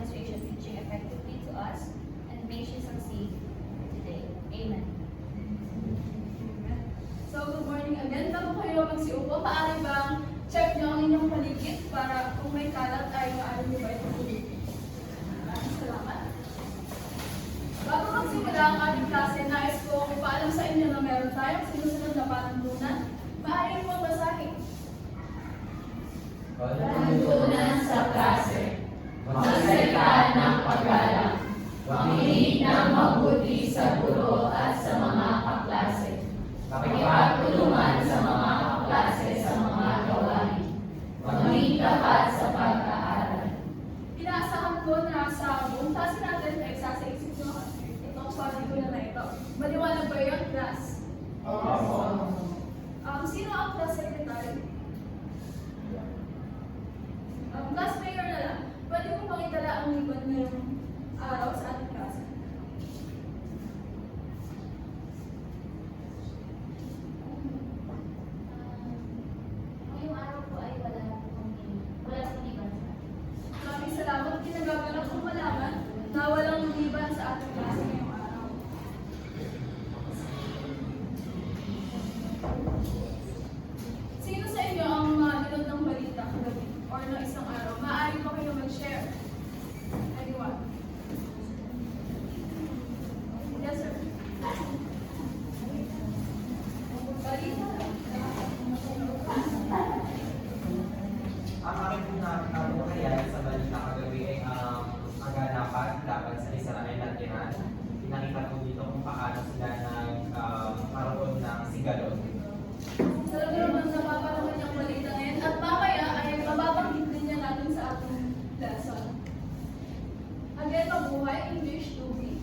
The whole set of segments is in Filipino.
demonstration teaching effectively to us and may she succeed today. Amen. So, good morning again. Bago kayo magsiupo, maaari bang check nyo ang inyong paligid para kung may kalat ay maaari nyo ba itong ulitin? Maraming salamat. Bago magsimula ang ating klase, nais ko ipaalam sa inyo na meron tayong sinusunod na panuntunan. Maaari mo basahin. Panuntunan sa klase. Magsalita ng paggalang. Makinig ng mabuti sa guro at sa mga kaklase. Makipagtulungan sa mga kaklase sa mga gawain. Maging tapat sa pag-aaral. Inaasahan ko na sa buong klase natin ay sasaisip nyo itong panuntunan na ito. Maliwanag ba yun, class? Sino ang class secretary? Class mayor na lang. Pwede mo bang itala ang libon ngayong araw sa ating klase? Ngayong araw po ay wala pong liban. Maraming salamat. Kinagagalak kong malaman na walang liban sa ating klase ngayong araw. Sino sa inyo ang nanood ng balita kagabi or ng isang araw? Maaari pa kayo mag-share. Anyone? Yes, sir. Balita. Ang aking nabuhayan sa balita kagabi ay ang ganapan laban sa Israel at Iran. Pinakita ko dito kung paano sila nagkaroon ng sigalot. Talaga naman napapalaman niyang balita ngayon. At mamaya ay mababanggit din niya natin sa ating lesson. Again, mabuhay, English 2B.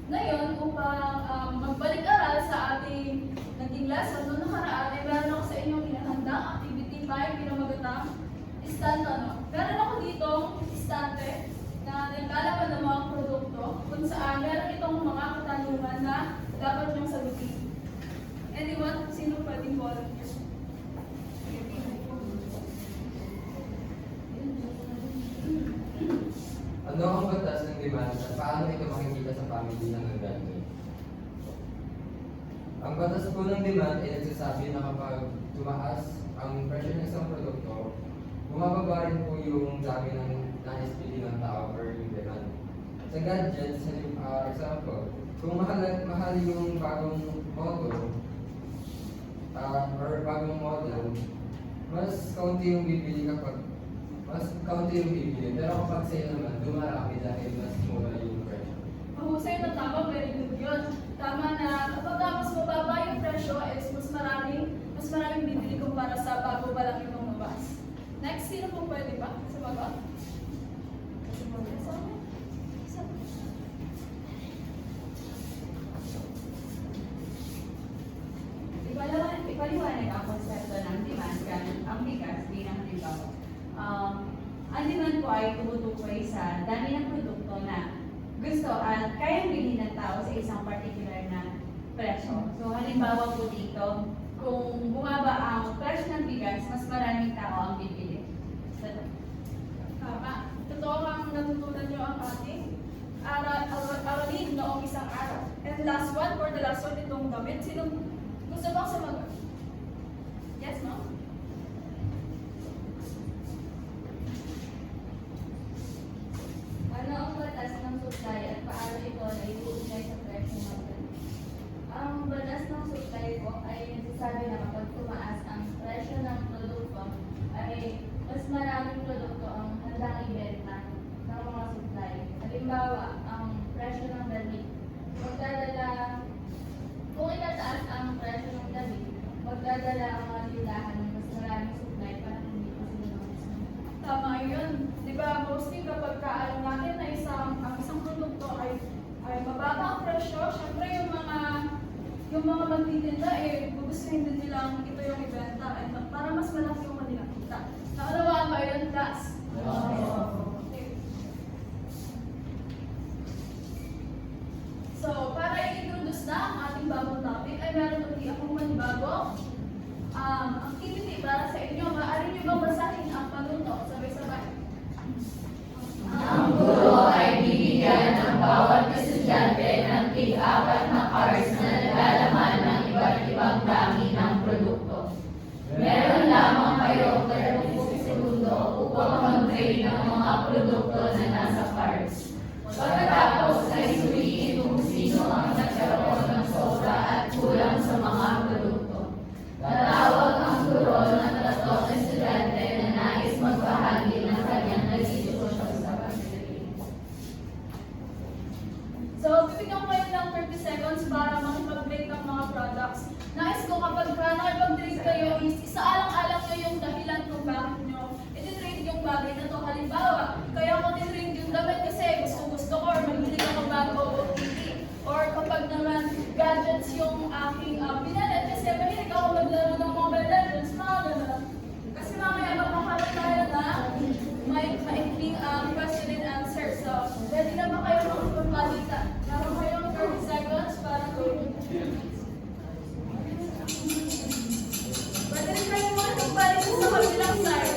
Ngayon, upang magbalik-aral sa ating naging lesson, noong nakaraan ay meron ako sa inyong inahandang activity 5 pinamagatang istante. Meron ako ditong istante na naglalaman ng mga produkto kung saan meron itong mga katanungan na dapat niyong sagutin. Anyone? Sino pwedeng volunteer? Ano ang batas ng demand at paano ito makikita sa family ng nagdadagdag? Ang batas po ng demand ay nagsasabi na kapag tumaas ang presyo ng isang produkto, bumababa rin po yung dami ng nais pili ng tao or yung demand. Sa gadgets, example, kung mahal yung bagong model, or bagong model, mas kaunti yung bibili pero kapag sale naman, dumarami dahil mas mura yung presyo. Mahusay na tama, very good yun. Tama na kapag mas mababa yung presyo, is mas maraming bibili kumpara sa bago pa lang itong mabas. Next, sino po pwede ba sa baba? Ipaliwanag ang konsepto ng demand gamit ang bigas bilang halimbawa. Ang demand po ay tumutukoy sa dami ng produkto na gusto at kayang bilhin ng tao sa isang particular na presyo. So halimbawa po dito, kung bumaba ang presyo ng bigas, mas maraming tao ang bibili. Tama. Totoo ang natutunan nyo ang ating aralin noong isang araw. And last one, for the last one, itong damit. Sino gusto bang sumagot? Yes, no? Ano ang batas ng supply at paano ito ay uugnay sa presyo ng ganito? Ang batas ng supply po ay nagsasabi na kapag tumaas ang presyo ng produkto ay mas maraming produkto ang handang ibenta ng mga supply. Halimbawa, ang presyo ng damit. Kung itataas ang presyo ng damit, magdadala ang mga tindahan ng mas maraming supply para hindi pa sila magustuhan. Tama yun. Di ba, mostly kapag alam natin na ang isang produkto ay mababa ang presyo, syempre yung mga magtitinda, gugustuhin din nilang ito yung ibenta para mas malaki yung kanilang kita. Nakalawaan ba yun, class? Okay. So, para i-introduce na ang ating bagong topic, ay meron ulit akong manibagong activity para sa inyo. Maaari nyo bang basahin ang panuto sabay-sabay? produkto na nasa cards. Pagkatapos ay suriin kung sino ang nagkaroon ng sobra at kulang sa mga produkto. Tatawag ang guro ng tatlong estudyante na nais magbahagi ng kanyang naging-sitwasyon sa pagsisigil. So, bibigyan ko kayo ng 30 seconds para makipag-break ng mga products. Nais ko kapag nakipag-trade kayo is isaalang-alang nyo yung dahilan kung bakit nyo iti-trade yung bagay na to. Halimbawa, kaya ko iti-trade yung damit kasi gusto ko or mahilig ako bago o TV. Or kapag naman gadgets yung aking pinalit kasi mahilig ako maglaro ng Mobile Legends, mga ganun. Kasi mamaya magkakaroon tayo na maikling question and answer. So, ready na ba kayo makipagpalitan? Meron kayong 30 seconds para gawin. Pwede rin kayo makipagpalitan sa kabilang side.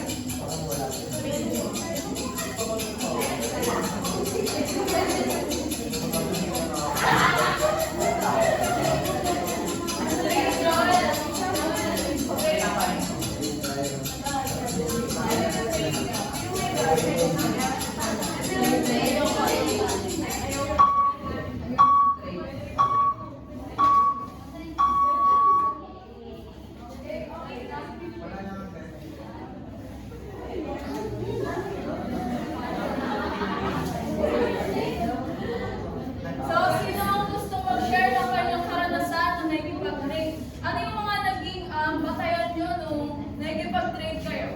So, sino ang gusto mag-share ng kanyang karanasan nung nagkipag-trade? Ano yung mga naging batayan nyo nung nagkipag-trade kayo?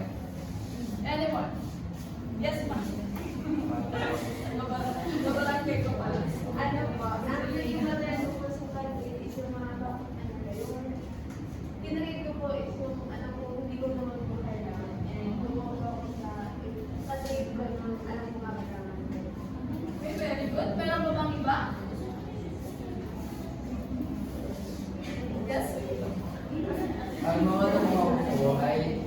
Anyone? Yes, ma'am. Babarangay ko pala. Ano po, actually yung matendo ko sa pag-trade is yung mga yung tinrade ko po is yung alam ko hindi ko naman po kailangan. And kumuha ko sa trade ko nung alam ko kailangan. Okay, very good. Meron ba bang iba? Yes? Ang mga nakuha ko ay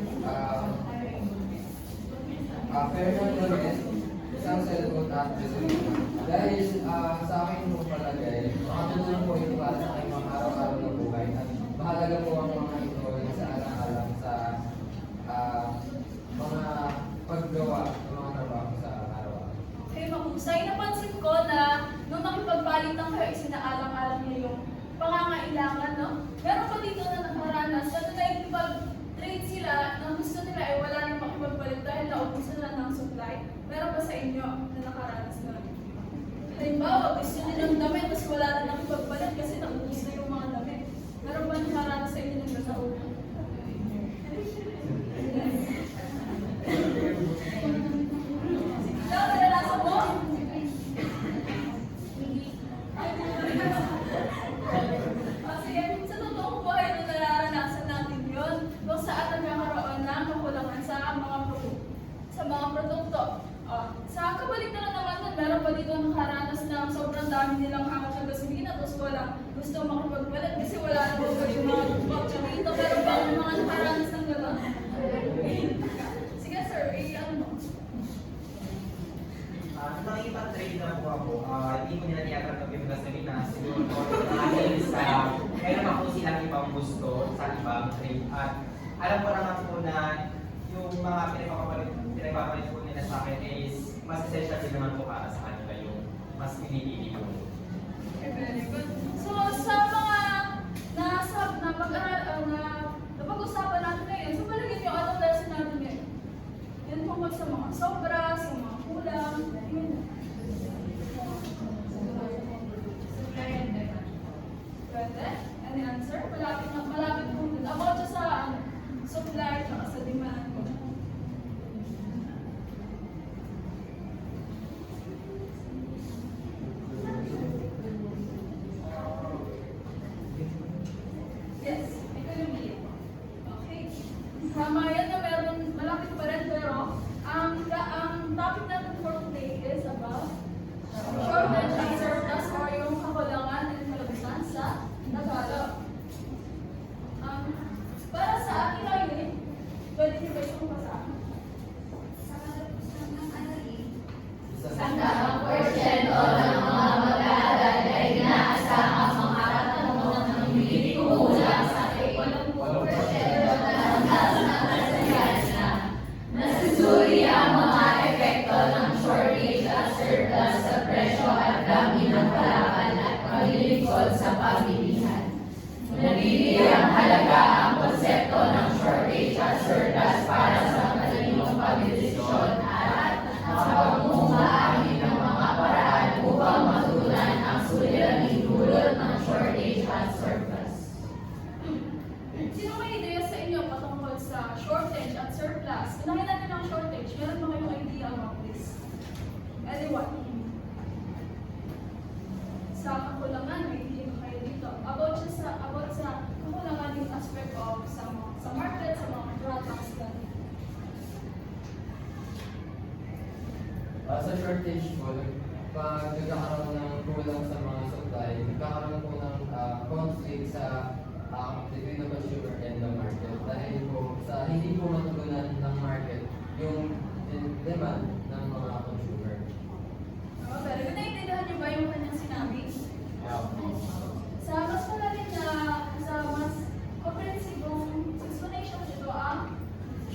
Fernand Torres, isang cellphone at gasolina. Dahil sa akin po palagay, makatulong po ito para sa aking mga araw-araw na buhay at mahalaga po ang mga ito sa alang-alang sa mga paggawa ng mga trabaho sa araw-araw. Okay, mahusay. Napansin ko na nung nakipagpalitan kayo, isinaalang-alang niyo yung pangangailangan, no? Meron pa dito na nakaranas, na nakipag-trade sila na gusto nila ay wala nang makipagpalit dahil naubusan na ng supply. Meron pa sa inyo na nakaranas na? Halimbawa, gusto nilang damit kasi wala na nakipagpalit kasi naubos na yung mga damit. Meron ba nakaranas sa inyo ng gano'n? Ikaw, naranasan mo? Sige, sa totoong buhay na nararanasan natin yun, kung saan nagkakaroon ng kakulangan sa mga produkto. Sa kabaliktaran naman nun, meron pa dito nakaranas na sobrang dami nilang hangat ng gasolina, tapos wala gusto makapagpalit kasi wala na po yung mga voucher dito. Meron ba ang mga nakaranas ng gano'n? Sige sir, ano mo? Nung nakikipag-trade na po ako, hindi ko nila niyatanggap yung gasolina. Siguro po, dahil sa meron pa po silang ibang gusto sa ibang trade. At alam ko naman po na yung mga pinagpapalit po nila sa akin is mas essential din naman po para sa kanila yung mas pinipili ko. Okay, very good. So, sa mga napag-usapan natin ngayon, so palagay nyo, anong lesson natin ngayon? Yan tungkol sa mga sobra, sa mga kulang, yun. Pwede? Any answer? Malapit po dun. About sa supply at sa demand. Yes, economy. Okay. Tama yan na meron, malapit pa rin, pero ang topic natin for today sa shortage po, pag nagkakaroon ng kulang sa mga supply, nagkakaroon po ng conflict sa between the consumer and the market. Dahil po sa hindi po matugunan ng market yung demand ng mga consumer. Pero naiintindihan niyo ba yung kanyang sinabi? Sa mas malalim na, sa mas komprehensibong explanation nito ang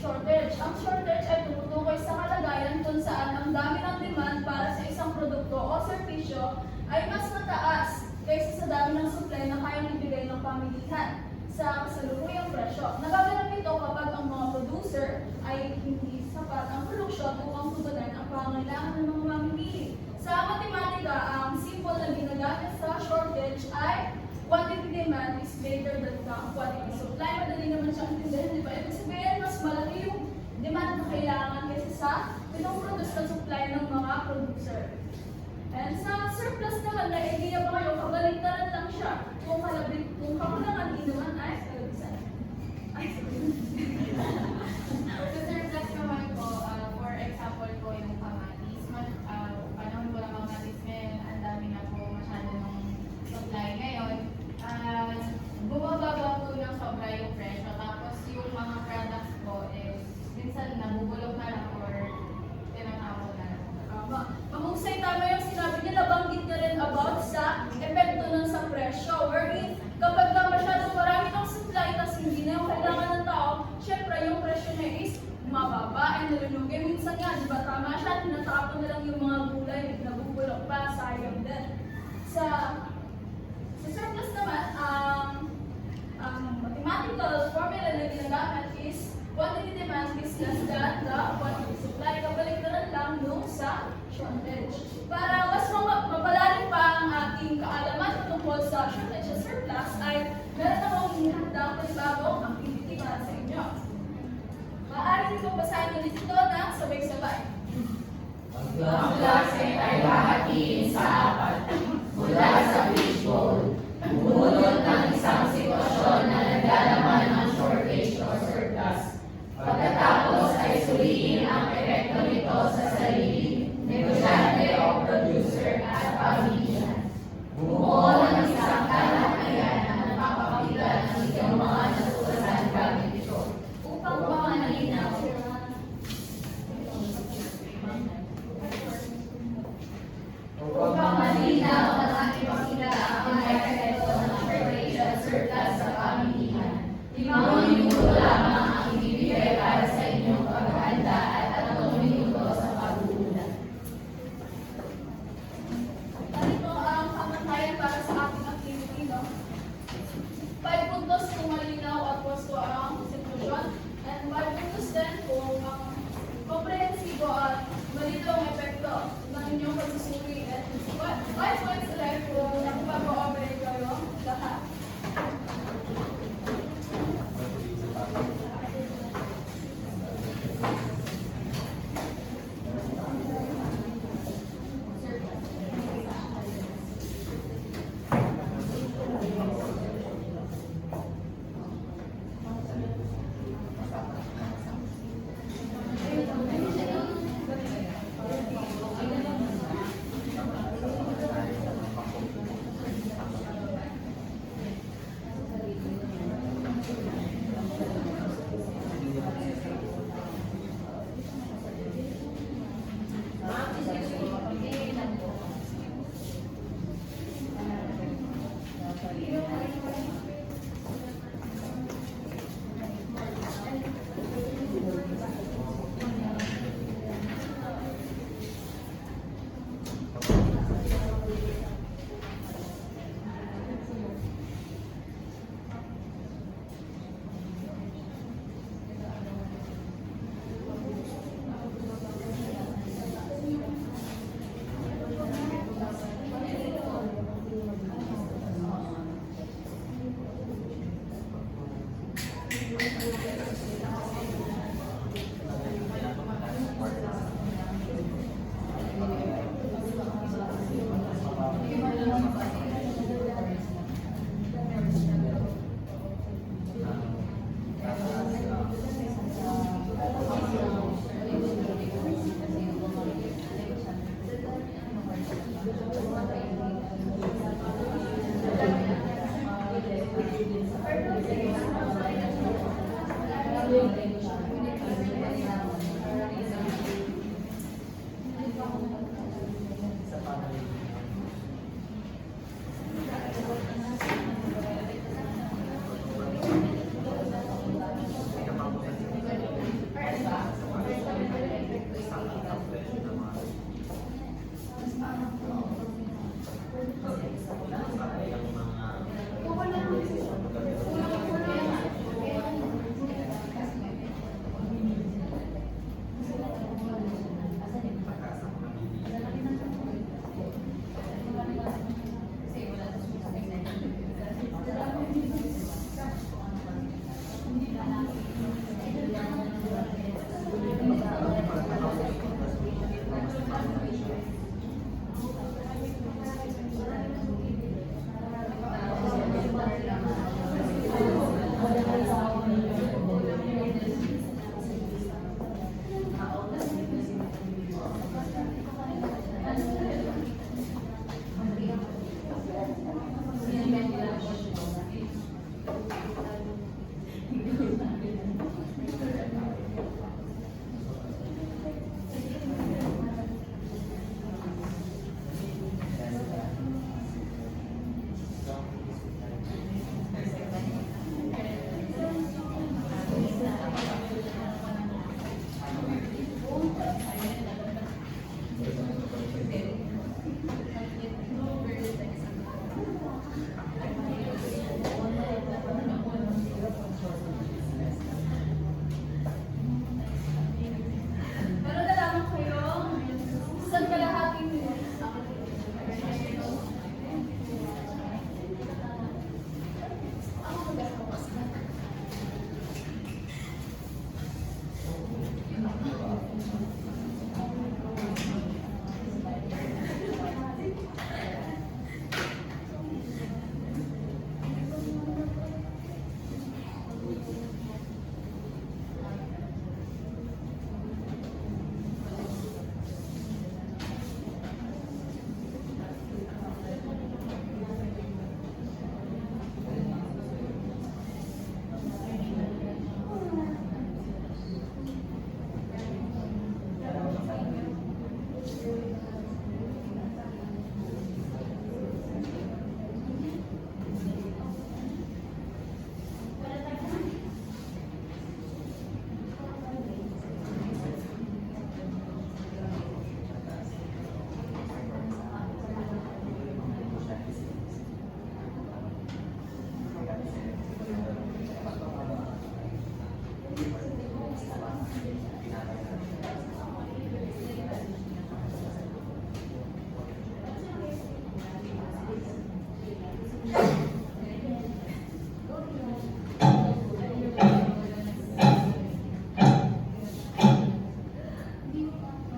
shortage. Ang shortage ay tumutukoy sa kalagayan kung saan ang dami ng demand para sa isang produkto o serbisyo ay mas mataas kaysa sa dami ng supply na kayang ibigay ng pamilihan sa kasalukuyang presyo. Nagaganap ito kapag ang mga producer ay hindi sapat ang produksyon upang tugunan ang pangangailangan ng mga mamimili. Sa matematika, ang simple na ginagamit sa shortage ay quantity demand is greater than the quantity supply. Madali naman siyang intindihan, di ba? Ibig sabihin, mas malaki yung demand na kailangan kaysa sa pinoproduce na supply ng mga producer. And sa surplus naman, na-idea ba kayo, kabaligtaran lang siya. Kung kakulangan inuman ay kalabisan. Ay, Sa surplus naman po, for example po yung kamatis, panahon po ng kamatis ngayon, ang dami na po masyado ng supply ngayon. Bumababa po ng sobra yung presyo, tapos yung mga products po is minsan nabubulok na lang or tinatawag na lang. mahusay tama yung sinabi niya, nabanggit niya rin about sa epekto nun sa presyo. Wherein, kapag ka masyadong marami ng supply, tapos hindi na yung kailangan ng tao, syempre yung presyo niya is mababa and nalulugi. Minsan nga, di ba tama siya, tinatapon na lang yung mga gulay, nabubulok pa, sayang din. Sa surplus naman, ang mathematical formula na ginagamit is quantity demand is less than the quantity supply. Kabaligtaran lang nung sa shortage. Para mas mapalalim pa ang ating kaalaman tungkol sa shortage at surplus, ay meron akong hinihandang panibagong activity para sa inyo. Maaari nito basahin ulit ito ng sabay-sabay. Ang Ang klase ay hahatiin sa apat mula sa fishbowl. Bumunot ng isang sitwasyon na naglalaman ng shortage o surplus. Pagkatapos ay suriin ang epekto nito sa sarili, negosyante o producer at pamilya. Bumuo ng isang talakayan na nagpapabigat ng iyong mga natuklasan gamit ito. Upang malinaw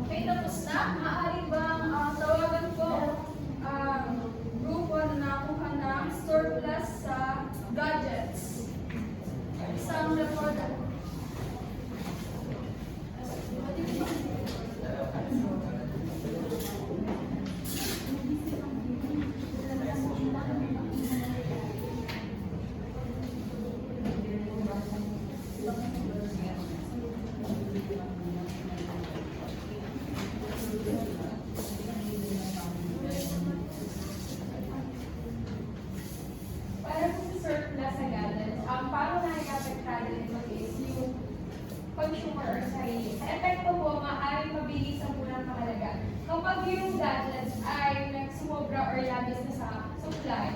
Okay, tapos na. Maaari bang tawagan ko ang group 1 na nakuha ng surplus sa gadgets? Isang recorder. Para po sa surplus sa gadgets, paano nakikapagtado nito is yung consumer or sarili. Sa epekto po, maaaring mabilis ang unang kahalaga. Kapag yung gadgets ay nagsumobra or labis na sa supply,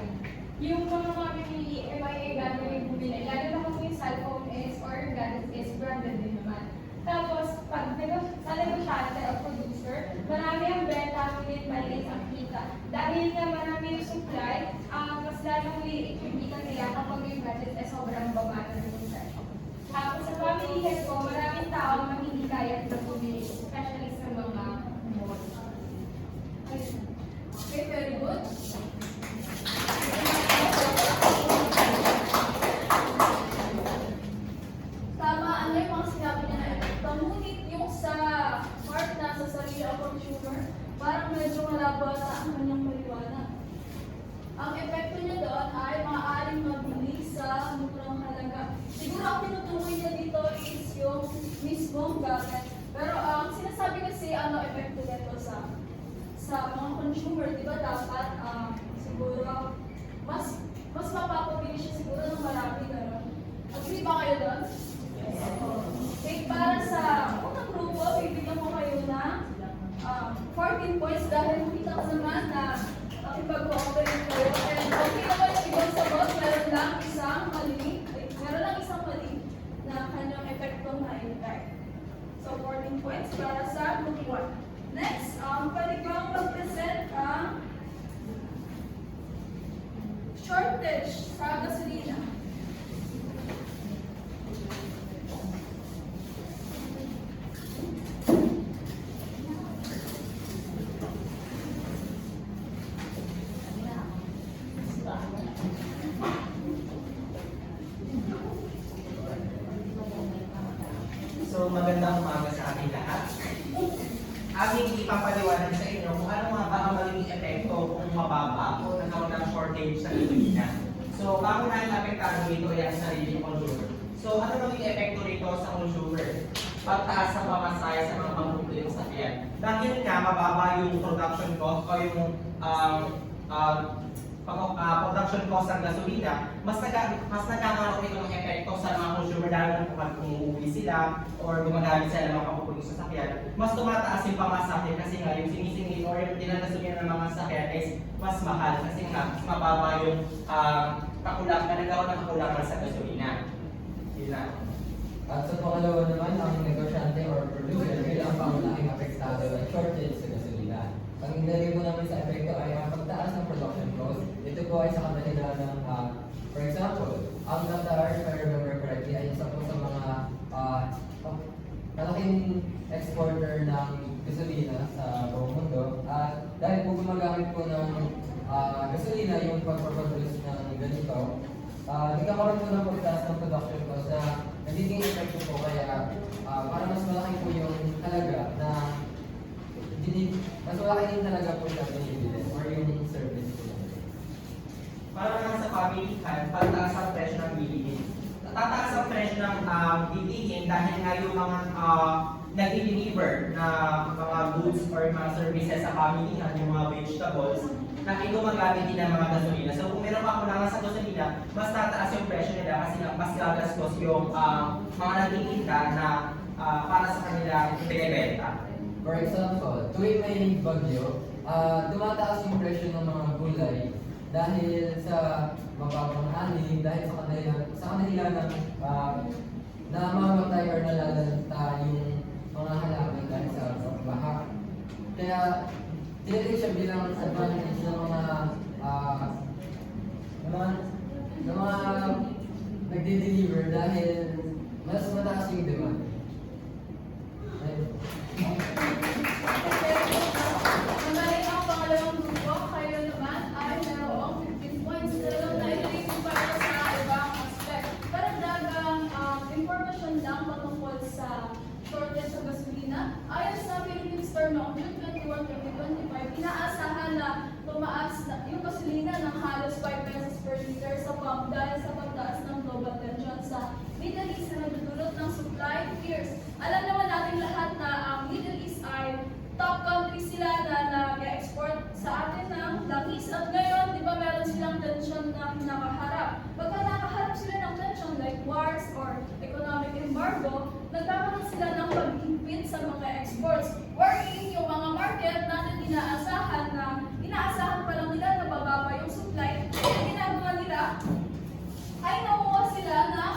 yung mga mamimili, MIA gadget yung bumili, lalo na kung yung cellphone is or yung gadgets is branded din naman. Tapos, pag sa negosyante o producer, marami ang benta, ngunit maliit ang kita. Dahil nga marami yung supply, mas lalong liit yung kita nila kapag yung gadget ay sobrang baba na yung presyo. Tapos sa family health po, maraming tao ang hindi kaya na bumili, especially sa mga mall. Okay, very good. Tama, ano yung mga sinabi niya na epekto. Ngunit yung sa part na sa sarili o consumer, parang medyo malabo na ang kanyang paliwanag. Ang epekto niya doon ay maaaring mabili sa murang halaga. Siguro ang tinutukoy niya dito is yung mismong gadget. Pero ang sinasabi kasi ano epekto nito sa mga consumer, di ba dapat siguro mas mapapabili siya siguro ng marami gano'n. Agree ba kayo doon? Okay, para sa unang grupo, bibigyan ko kayo ng 14 points dahil kita ko naman na makipag-cooperate kayo. And okay naman yung ibang sagot, meron lang isang mali na kanyang epektong na-impact. So 14 points para sa group 1. Next, pwede bang mag-present ang shortage sa gasolina? So magandang umaga sa ating lahat. Aming ipapaliwanag sa inyo kung ano nga ba ang magiging epekto kung mababa o nagkaroon ng shortage sa gasolina. So pangunahing apektado nito ay ang sarili ng consumer. So ano magiging epekto nito sa consumer? Pagtaas sa pamasahe sa mga pampublikong sasakyan. Dahil nga mababa yung production cost o yung production cost ng gasolina, mas nagkakaroon ito ng epekto sa mga consumer dahil na kapag umuwi sila or gumagamit sila ng mga papupuling sasakyan, mas tumataas yung pamasahe kasi nga yung sinisingil or yung dinagasolina ng mga sasakyan is mas mahal kasi nga mas mababa yung nagkaroon ng kakulangan sa gasolina. Yun lang. At sa pangalawa naman, ang negosyante or producer bilang pangunahing apektado ng shortage sa gasolina. Ang po ay sa kanila ng, for example, ang Qatar, if I remember correctly, ay isa po sa mga malaking exporter ng gasolina sa buong mundo. At dahil po gumagamit po ng gasolina yung pagpaproduce ng ganito, nagkakaroon po ng pagtaas ng production cost na nagiging effective po kaya para mas malaki po yung halaga na mas malaki yung halaga po siya binibili or yung service po. Para naman sa pamilihan, pagtaas ang presyo ng bilihin. Tataas ang presyo ng bilihin dahil nga yung mga nag-deliver na mga goods or mga services sa pamilihan, yung mga vegetables, na gumagamit din ng mga gasolina. So kung meron pa kulangan sa gasolina, mas tataas yung presyo nila kasi nga mas gagastos yung mga nagtitinda na para sa kanila binibenta. For example, tuwing may bagyo, tumataas yung presyo ng mga gulay dahil sa mababang ani, dahil sa kanila ng namamatay or nalalanta yung mga halaman dahil sa pagbaha. Kaya tinatake siya bilang advantage ng mga nagde-deliver dahil mas mataas yung demand. Nagaling ang pangalawang grupo, kayo naman ay mayroong 15 points. Talagang nailagay ko para sa ibang aspect. Karagdagang information lang patungkol sa shortage sa gasolina. Ayon sa Philippine Store noong June 21, 2025, inaasahan na tumaas yung gasolina ng halos 5 pesos per liter sa pump dahil sa pagtaas ng global tension sa Middle East na nagdudulot ng supply fears. Alam naman natin lahat na ang Middle East ay top country sila na nag-export sa atin ng langis. At ngayon, di ba meron silang tension na kinakaharap. Pagka nakaharap sila ng tension like wars or economic embargo, nagkakaroon sila ng pag-impede sa mga exports. Wherein yung mga market natin inaasahan pa lang nila na bababa yung supply. Ang ginagawa nila ay nakuha sila na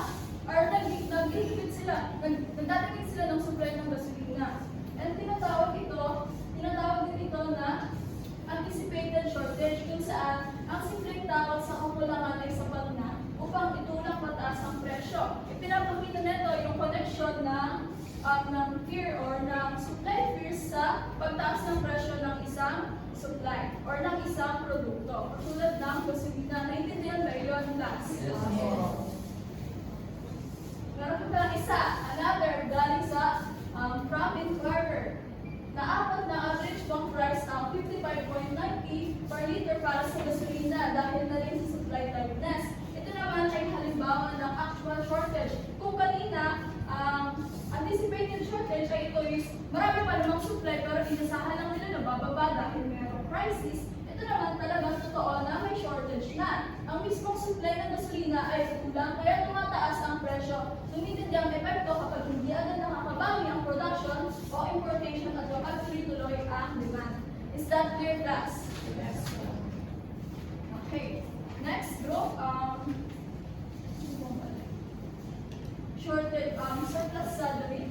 or nag-impede sila, nagtatingin sila ng supply ng gasolina. And tinatawag din ito na anticipated shortage kung saan ang simpleng takot sa kakulangan ay sapat na upang itulak mataas ang presyo. Ipinapakita nito yung connection ng fear or ng supply fears sa pagtaas ng presyo ng isang supply or ng isang produkto. Tulad ng gasolina. Naintindihan ba yun, class? Yes. Meron pa palang isa, another, galing sa from Inquirer, na apat na average pump price ang 55.90 per liter para sa gasolina dahil na rin sa supply tightness. Ito naman ay halimbawa ng actual shortage. Kung kanina, anticipated shortage ay ito is marami pa namang supply pero inasahan lang nila na bababa dahil mayroong crisis. Ito naman talagang totoo na may shortage na. Ang mismong supply ng gasolina ay kulang kaya tumataas ang presyo. Tumitindi ang epekto kapag hindi agad nakakabawi ang production o importation at tuloy ang demand. Is that clear, class? Yes. Okay. Next group, shortage, surplus salary.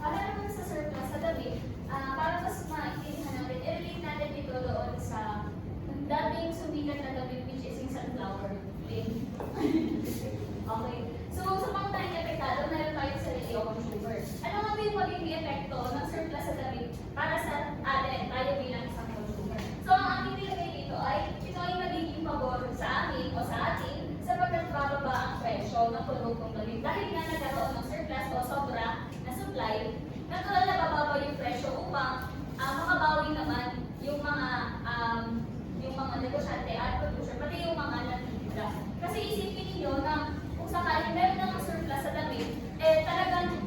Para naman sa surplus sa gabi, para mas maintindihan natin, i-relate natin ito doon sa dating sumikat na gabi which is yung sunflower flame. Okay. So, sa mga tayong epektado, meron tayong sarili o consumer. Ano nga ba yung magiging epekto ng surplus sa gabi para sa atin, tayo bilang isang consumer? So, ang aking nilagay dito ay ito ay magiging pabor sa amin o sa atin sapagkat bababa ang presyo ng produktong gabi. Dahil nga nagkaroon ng surplus o sobra na supply, natural na bababa yung presyo upang makabawi naman yung mga negosyante at producer, pati yung mga nagtitinda. Kasi isipin niyo na kung sakaling meron ng surplus sa damit, talagang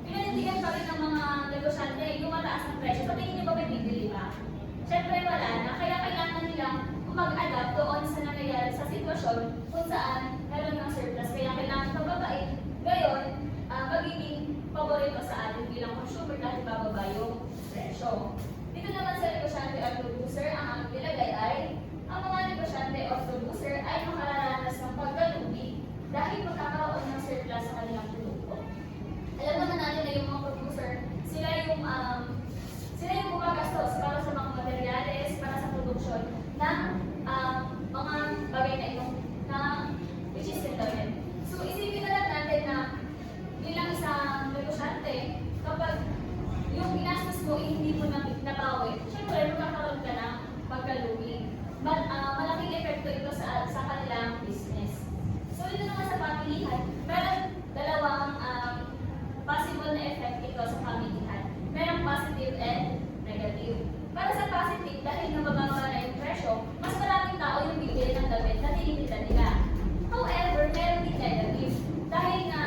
pinanindigan pa rin ng mga syempre wala na. Kaya kailangan nilang mag-adapt doon sa nangyayari sa sitwasyon kung saan meron ng surplus. Kaya kailangan pababait. Ngayon, magiging paborito sa atin bilang consumer dahil bababa yung presyo. Dito naman sa negosyante at producer, ang aming nilagay ay ang mga negosyante o producer ay makararanas ng pagkalugi dahil magkakaroon ng surplus sa kanilang produkto. Alam naman natin na yung mga producer, sila yung gumagastos para sa mga materyales, para sa produksyon ng mga bagay na ito na which is fundament. So isipin na lang natin na bilang isang negosyante, kapag yung ginastos mo hindi mo nabawi, syempre magkakaroon ka ng pagkalugi. Malaking epekto ito sa kanilang business. So ito naman sa pamilihan, meron dalawang possible na effect ito sa pamilihan. Merong positive and negative. Para sa positive, dahil nabababa na yung presyo, mas maraming tao yung bibili ng damit na tinitinda nila. However, meron din negative. Dahil nga,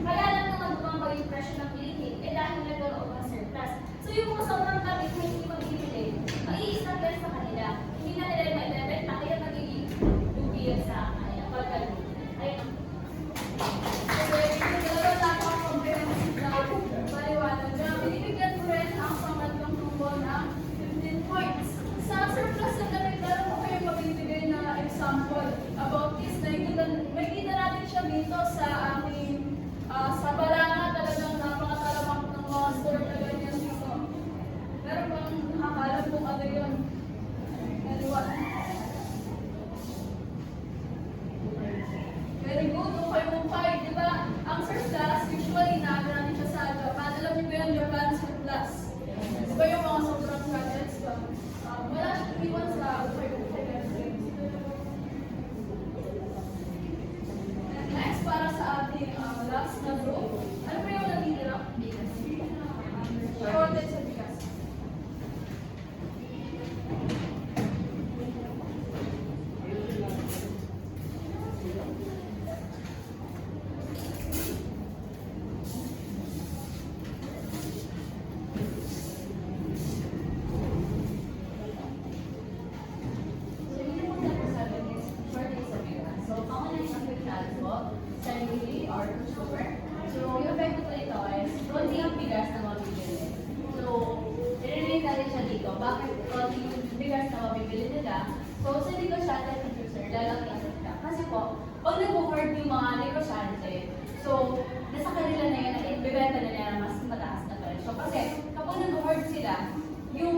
kaya lang naman bumaba yung presyo ng bilihin, dahil nagkaroon ng surplus. So yung mga sobrang damit na hindi magbibili, mag-i-struggle sa kanila. Hindi na nila mailebenta, kaya magiging lugi yan sa kanila. Pagkalugi. Ayun. Binibigyan ko rin ang pangatlong tumbo ng 15 points. Sa surplus na damit, meron ko kayo mabibigay na example about this. Nakikita natin siya dito sa aming sa Balanga, talagang napakatalamak ng mga store na ganyan dito. Meron bang nakakalam kung ano yun? Anyone? Very good. Okay mong five, di ba? Ang surplus, usually natin natin siya sa Japan. Alam niyo ba yung Japan surplus? Di ba yung mga sobrang gadgets ba? Wala siya iwan sa okay. Next, para sa ating last na group, ano ba yung natitira? Bigas. Shortage sa bigas. Bakit konti yung bigas na mabibili nila? So, sa negosyante at producer, lalaki ang ka. Kasi po, pag nag-hoard yung mga negosyante, so, nasa kanila na yun, ibibenta nila na mas mataas na presyo. Kasi, kapag nag-hoard sila, yung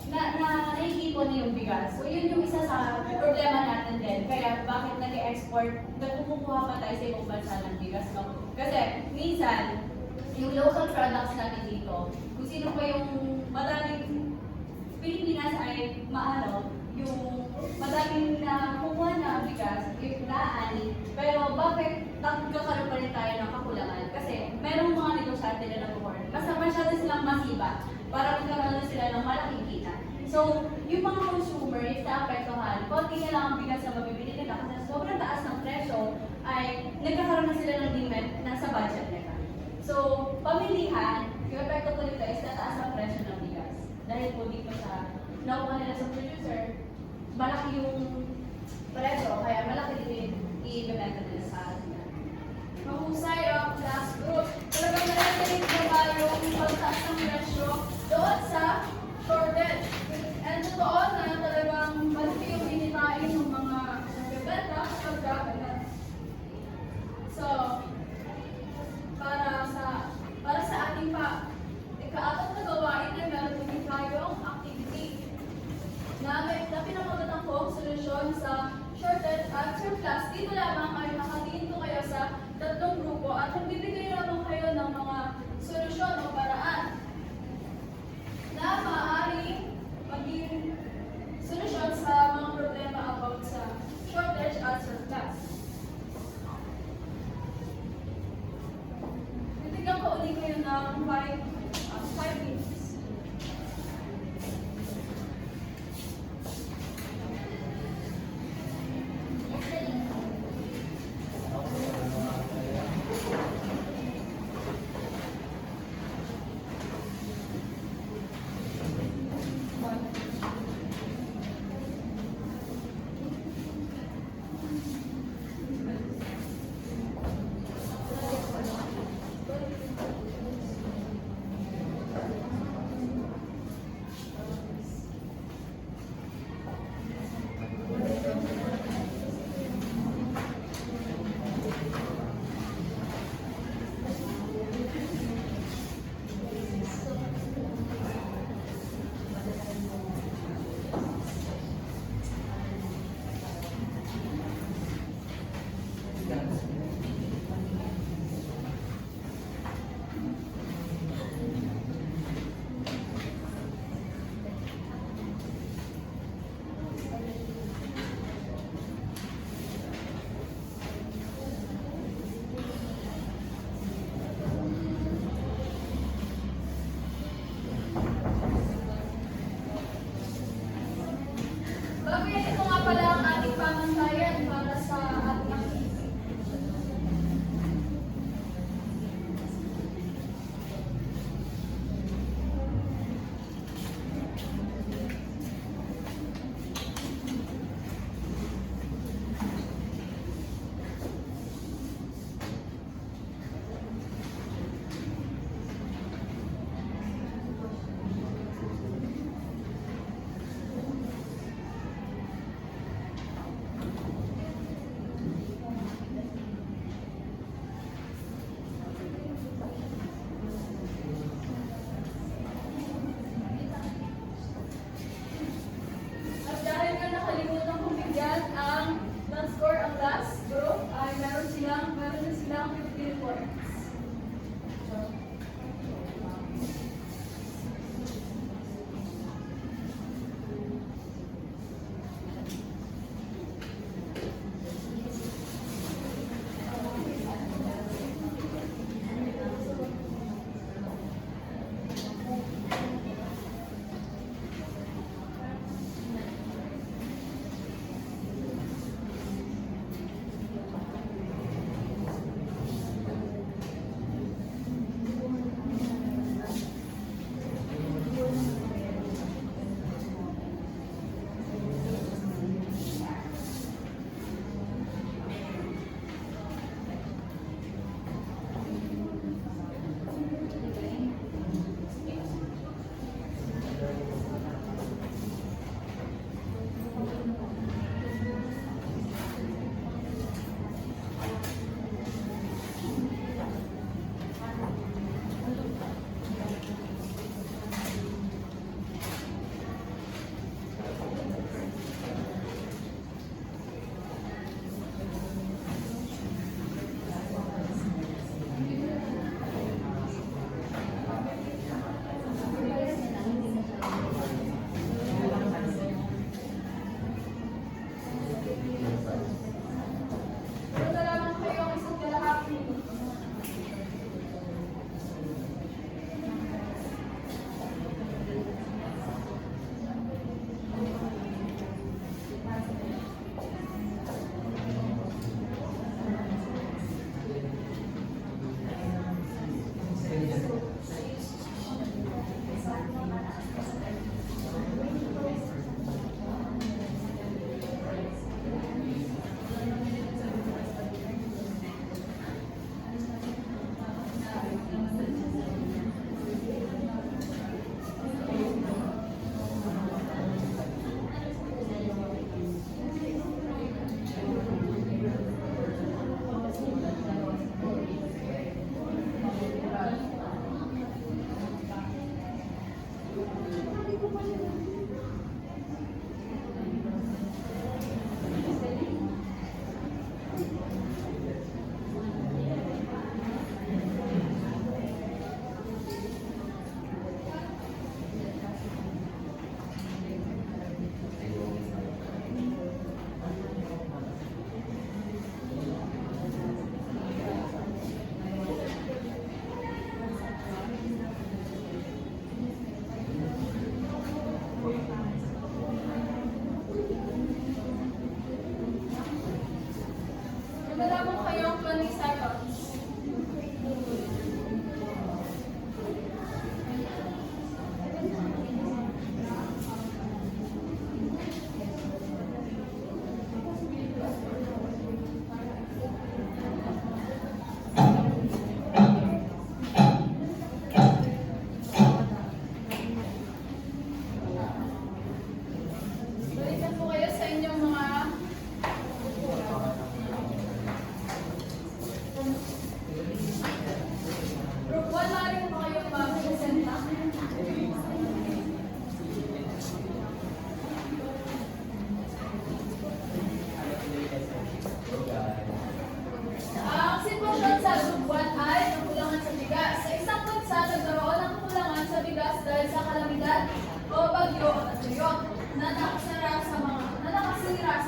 naikipon na yung bigas. So, yun yung isa sa problema natin din. Kaya, bakit nag-export, nagkukuha pa tayo sa ibang bansa ng bigas, no? Kasi, minsan, yung local products natin dito, kung sino pa yung maraming Pilipinas ay yung madaming na kukuha na bigas, if naani, pero bakit nagkakaroon pa rin tayo ng kakulangan? Kasi merong mga negosyante na nag-hoard. Basta masyado silang masiba para magkaroon sila ng malaking kita. So, yung mga consumers na apektuhan, konti na lang ang bigas na mabibili nila kasi sobrang taas ng presyo ay nagkakaroon na sila ng limit na sa budget nila. So, pamilihan, yung epekto po nito is nataas ang presyo ng bigas. Dahil po dito sa nakuha nila sa producer, malaki yung presyo, kaya malaki din i-ibenta nila sa atin. Mahusay ang last group. Talagang narinig na ba yung pagtaas ng presyo doon sa shortage? And totoo na talagang malaki yung binitain ng mga nagbebenta sa pagkakalat. So, para sa ating ika-apat na gawain ay meron din tayong activity na pinamagatang po ang solusyon sa shortage at surplus. Dito lamang ay nakatingin ko kayo sa tatlong grupo at nagbibigay lamang kayo ng mga solusyon o paraan ulan o bagyo o tuyot na nakasira sa mga nasasaktan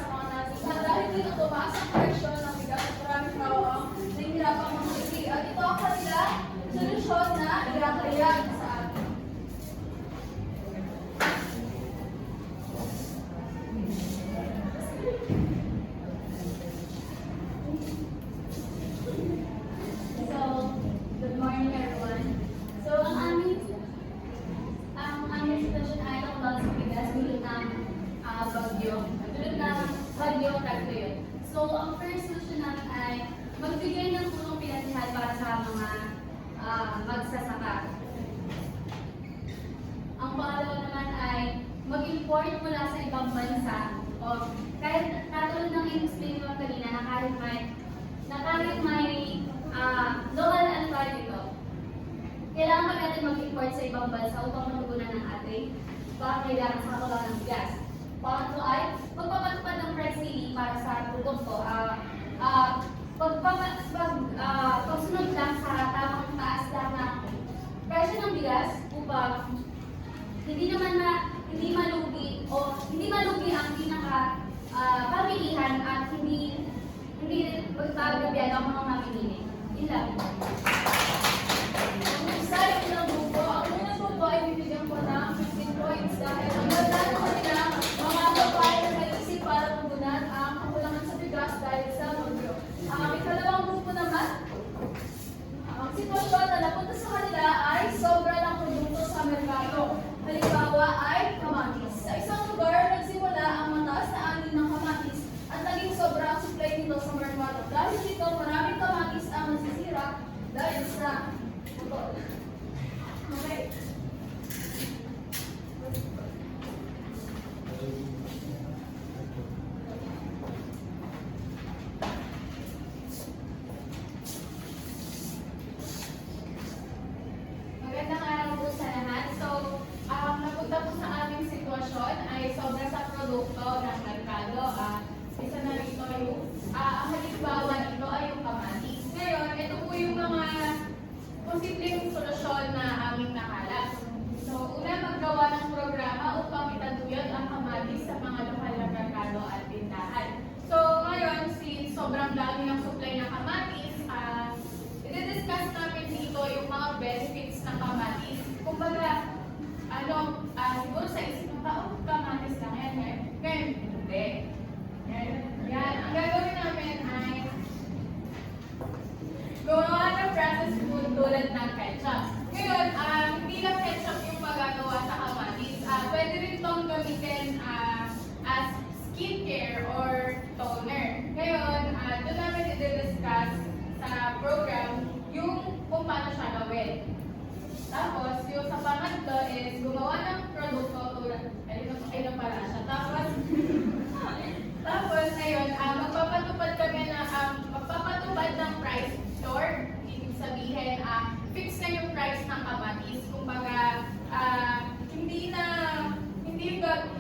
dahil dito tumaas ang presyo ng bigas at maraming tao ang nahihirapang mamili. At ito ang kanilang solusyon na irakayag sa atin. So, good morning everyone. So, ang aming sitwasyon ay tungkol sa bigas dulot ng bagyo tagtuyot. So, ang first solution namin ay magbigay ng tulong pinansyal para sa mga magsasaka. Ang pangalawa naman ay mag-import mula sa ibang bansa o kahit katulad ng in-explain ko kanina na kahit may local ano tayo dito, kailangan pa natin mag-import sa ibang bansa upang matugunan ng ating pangangailangan sa kakulangan ng bigas. Pangatlo ay pagpapatupad ng price ceiling para sa produkto. Pagsunod lang sa tamang taas lang ng presyo ng bigas upang hindi malugi ang pamilihan at hindi magbabiyaga ang mga mamimili. Yun lang. Sa ilang grupo, ang unang grupo ay bibigyan ko ng 15 points dahil ang ganda ng kanila mga babae na naisip para tugunan ang kakulangan sa bigas dahil sa bagyo. Ang ikalawang grupo naman, ang sitwasyon na napunta sa kanila ay sobra ng produkto sa merkado. Halimbawa ay kamatis. Sa isang lugar, nagsimula ang mataas na anin ng kamatis at naging sobra ang supply nito sa merkado. Dahil dito, maraming kamatis ang nasisira dahil sa utol. Okay. Magandang araw po sa lahat. So, napunta po sa aming sitwasyon ay sobra sa produkto ng merkado. Isa na rito yung, ang halimbawa nito ay yung kamatis. Ngayon, ito po yung mga posibleng solusyon na aming nakalap. So, una, maggawa ng programa upang itatuyot ang kamatis sa mga lokal na merkado at tindahan. So, ngayon, since sobrang dami ng supply ng kamatis, i-discuss namin dito yung mga benefits ng kamatis. Kumbaga, siguro sa isip ng tao, kamatis lang yan. Ngayon, hindi. Yan. Ang gagawin namin ay gumawa ng processed food tulad ng ketchup. Ngayon, hindi lang ketchup yung magagawa sa kamatis. Pwede rin itong gamitin as skincare or toner. Ngayon, doon namin i-discuss sa program yung kung paano siya gawin. Tapos, yung sa pangatlo is gumawa ng produkto tulad, ayun pala siya. Tapos, ayun, magpapatupad ng price floor. Ibig sabihin, fix na yung price ng kamatis. Kumbaga,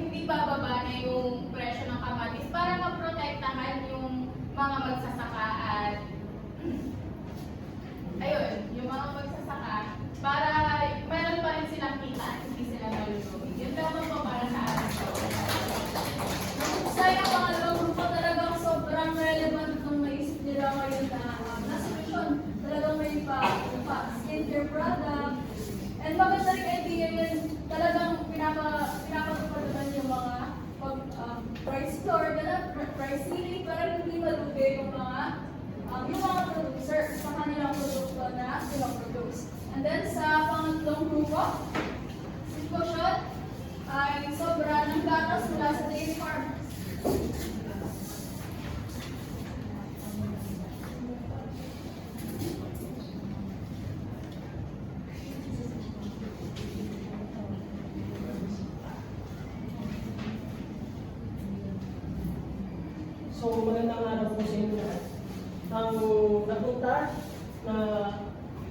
hindi bababa na yung presyo ng kamatis para maprotektahan yung mga magsasaka at ayun, yung mga magsasaka para meron pa rin silang kita at hindi sila nalulugi. Yun dapat po para sa atin. Sa yung pangalawang grupo, talagang sobrang relevant ng naisip nila ngayon na solusyon. Talagang may skincare product. And maganda rin idea yun, talagang pinapatupadan yung mga price store, price ceiling para hindi malugi yung mga producer sa kanilang produkto na pinaproduce. And then sa pangatlong grupo, sitwasyon ay sobra ng gatas mula sa dairy farmers. So, magandang araw po sa inyo lahat. Ang napunta na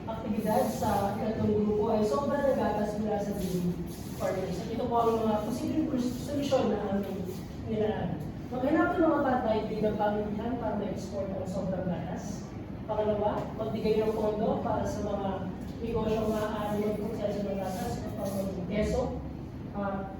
aktibidad sa ikatlong grupo ay sobrang nagatas mula sa dairy farmers. At ito po ang mga posibleng solusyon na aming nilaan. Maghanap ng mga batay bilang pamilihan para ma-export ang sobrang gatas. Pangalawa, magbigay ng pondo para sa mga negosyong maaari magproseso ng gatas upang maging keso.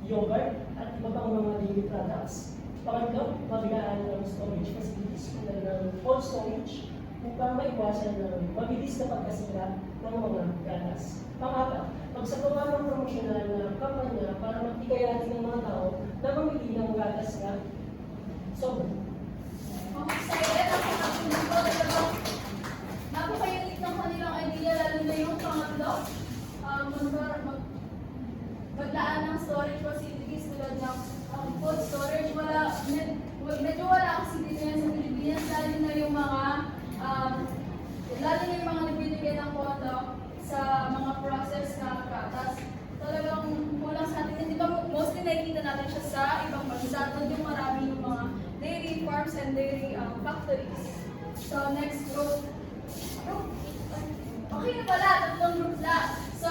yogurt at iba pang mga dairy products. Pangatlo, mabigaan ng storage facilities tulad ng cold storage upang maiwasan ng mabilis na pagkasira ng mga gatas. Pangapat, magsagawa ng promosyonal na kampanya para magtigayatin ng mga tao na mamili ng gatas na sobra. Excited ako natin dito. Talagang napaka-unique ng kanilang idea, lalo na yung pangatlo. Maglaan ng storage facilities tulad ng cold storage. Medyo wala kasi dito yan sa Pilipinas, lalo na yung mga nagbibigay ng kondo sa mga process na gatas. Talagang kulang sa atin. Di ba mostly nakikita natin siya sa ibang bansa. Doon yung marami yung mga dairy farms and dairy factories. So next group. Okay na pala, tatlong group na. So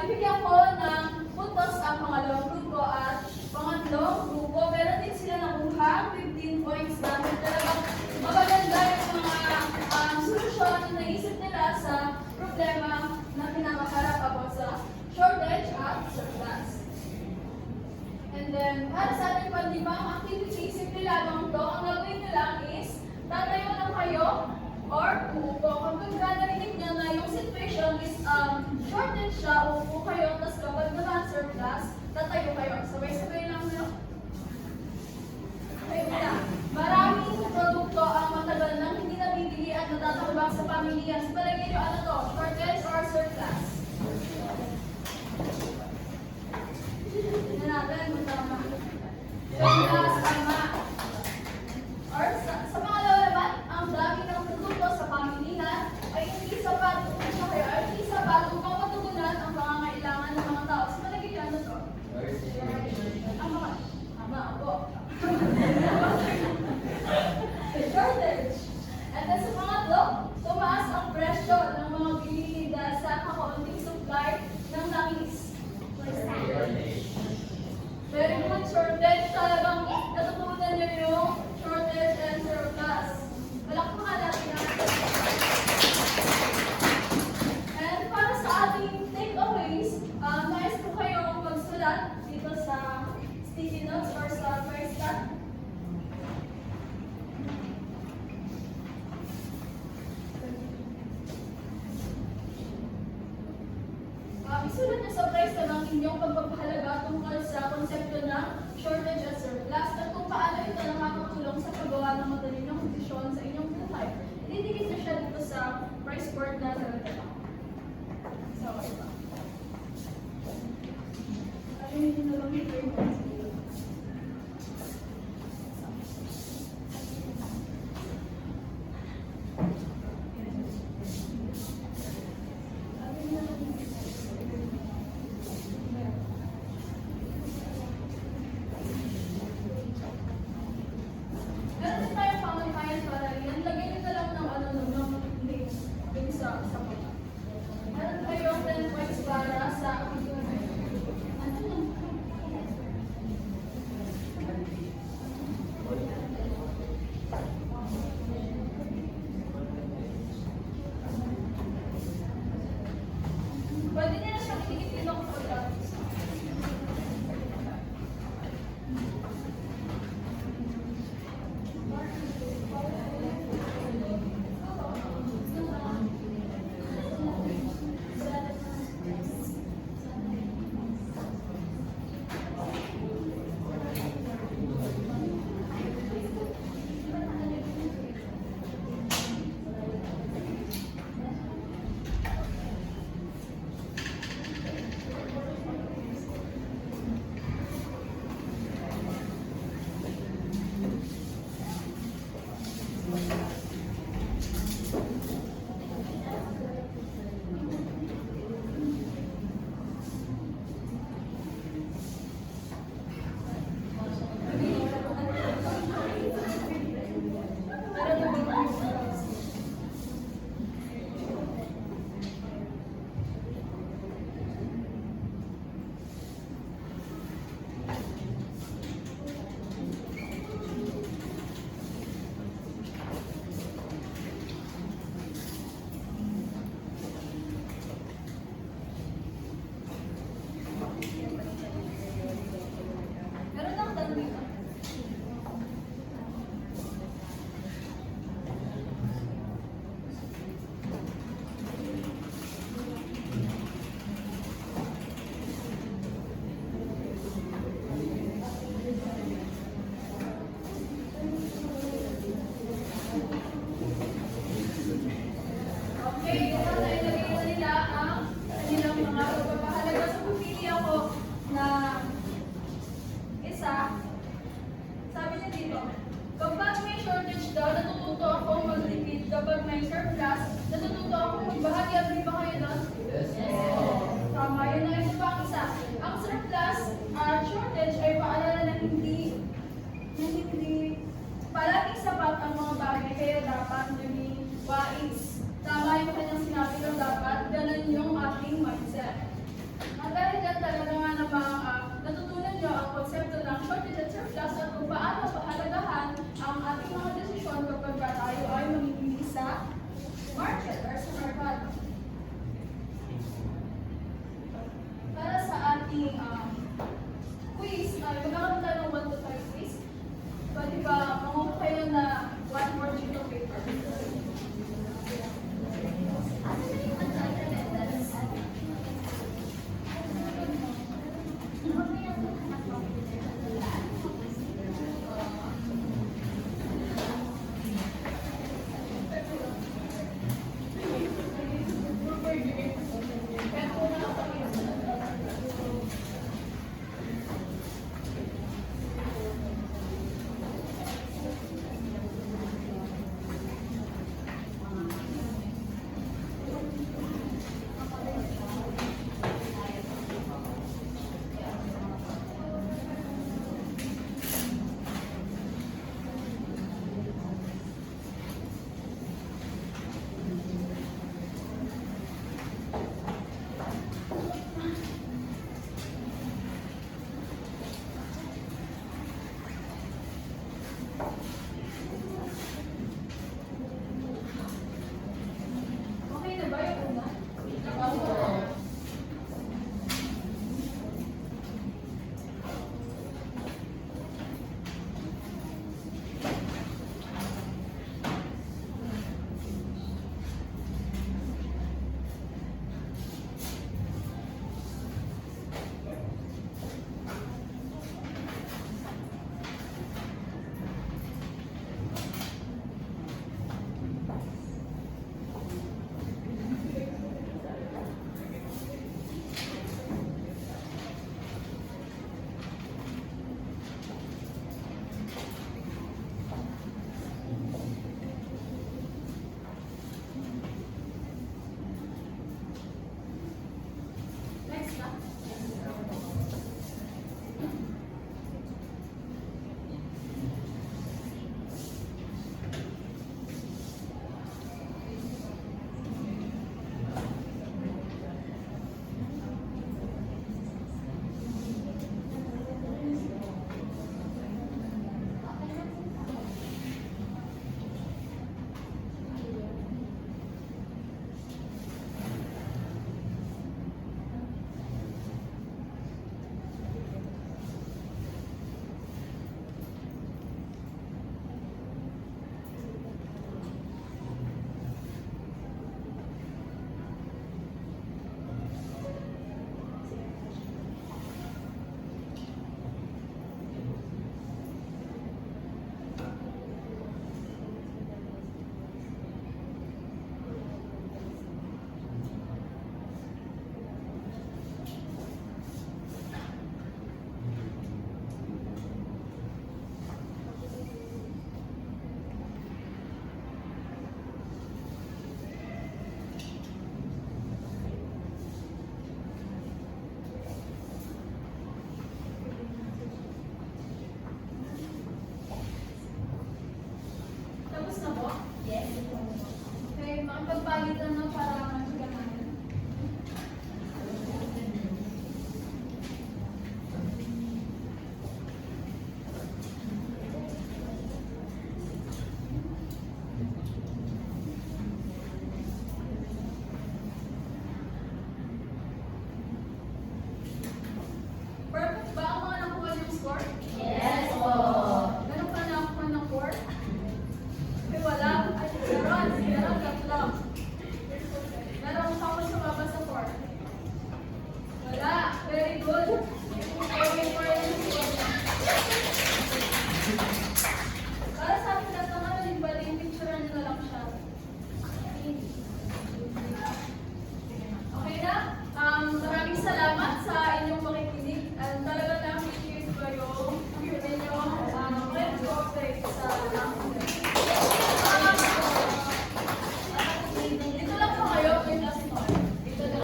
bibigyan ko ng puntos ang pangalawang grupo at pangatlong grupo. Meron din sila nakuha 15 points namin. Talagang magaganda yung mga solusyon na naisip nila sa problema na pinakaharap about sa shortage at surplus. And then, para sa ating pandibang activity, simple lamang to. Ang gagawin nyo lang is, tatayo lang kayo or uupo. Kapag narinig nyo na yung situation is shortage siya, uupo kayo. Tapos kapag naman surplus, tatayo kayo. Sabay-sabay lang nyo. Okay, una. Maraming produkto ang matagal nang hindi nabibili at natatakbang sa pamilya. Sa palagay nyo, ano to? Shortage or surplus? Tignan natin kung tama. Surplus, tama. Or sa pangalawa naman, ang dami ng produkto sa pamilihan ay hindi sapat upang matugunan ang pangangailangan ng mga tao. Sa palagay nyo, ano to? Tama ako. Shortage. And then sa pangatlo, tumaas ang presyo ng mga bilihin dahil sa kakaunting supply ng langis. Very good shortage. Talagang natutunan nyo yung shortage and surplus. Palakpakan natin ang and para sa ating takeaways, nais po kayong magsulat dito sa sticky notes or sa price tag. Isulat niyo sa price tag ang inyong pagpapahalaga tungkol sa konsepto ng shortage at surplus at kung paano ito nakakatulong sa paggawa ng matalinong desisyon sa inyong buhay. Ididikit na siya dito sa price board na talaga. So, ito. Ayun, hindi na lang yung